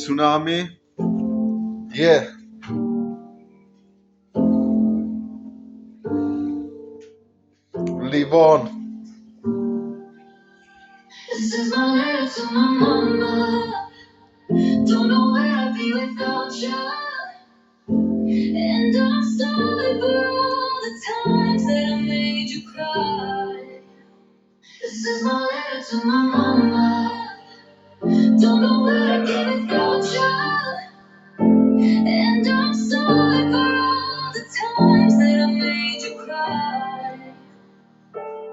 Tsunami. Yeah. Live on. This is my letter to my mama. Don't know where I'd be without you. And I'm sorry for all the times that I made you cry. This is my letter to my mama. Don't know where I'd be without you. And I'm sorry for all the times that I made you cry.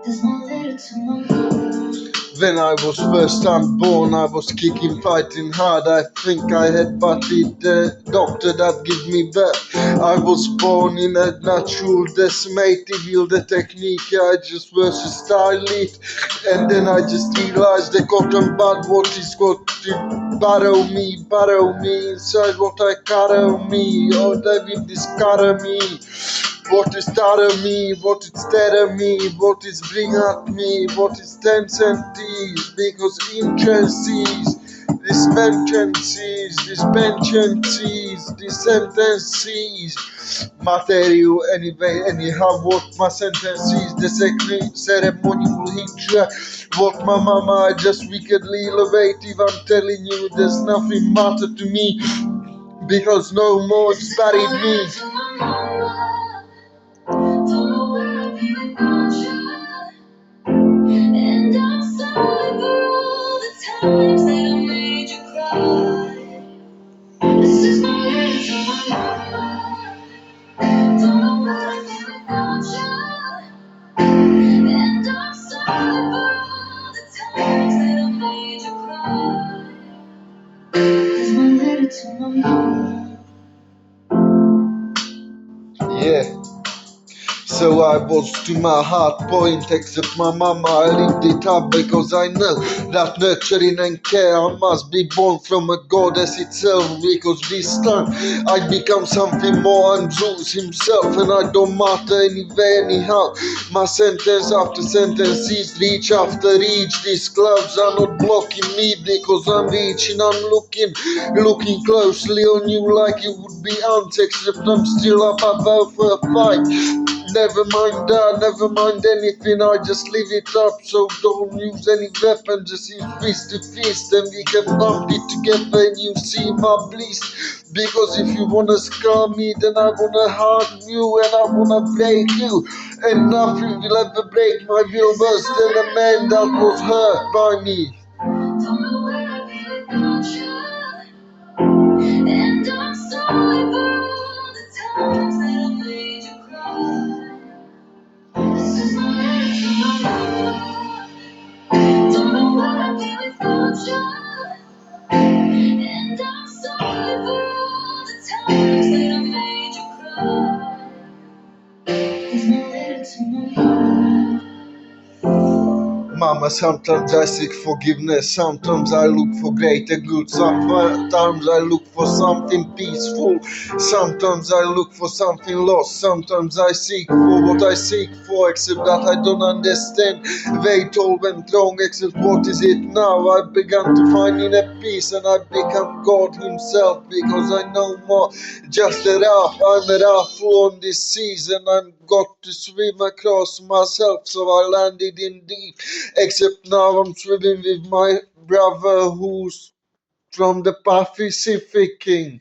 This is my letter to my mama. When I was first time born, I was kicking, fighting hard. I think I had butted the doctor that gave me birth. I was born in a natural decimated yield the technique. I just was a stylist, and then I just realized the cotton bud what is got to burrow me inside what I carry me. Oh, David, discover me. What is that of me? What is that of me? What is bring at me? What is 10 centis? Because interests, these sentences, material anyway, anyhow, what my sentences, the ceremonial hijra, what my mama, I just wickedly innovative, I'm telling you, there's nothing matter to me, because no more it's buried me. Don't know where I'd be without you. And I'm sorry for all the times that I made you cry. This is my letter to my mama. Don't know where I'd be without you. And I'm sorry for all the times that I made you cry. This is my letter to my mama. Yeah. So I was to my heart point, except my mama, I lived it up because I know that nurturing and care I must be born from a goddess itself, because this time I become something more than Zeus himself, and I don't matter anyway anyhow. My sentence after sentence is reach after reach. These clouds are not blocking me because I'm reaching, I'm looking closely on you like you would be ants, except I'm still up above a fight. Never mind that, never mind anything, I just leave it up. So don't use any weapon, just use fist to fist, and we can bump it together and you see my bliss. Because if you wanna scar me, then I wanna harm you and I wanna break you. And nothing will ever break my will worse than a man that was hurt by me. Don't know where I'd be without you. And I'm sorry for all the times that I made you cry. This is my letter to my mama. Don't know where I'd be without you. And I'm sorry for all the times that I made you cry. This is my letter to my mama. Mama, sometimes I seek forgiveness, sometimes I look for greater good, sometimes I look for something peaceful, sometimes I look for something lost, sometimes I seek for what I seek for, except that I don't understand where it all went wrong, except what is it now. I began to find inner peace and I become God himself, because I know more. Just a raft, I'm a raffle on this season, I'm got to swim across myself, so I landed in deep. Except now I'm swimming with my brother who's from the Pacific King.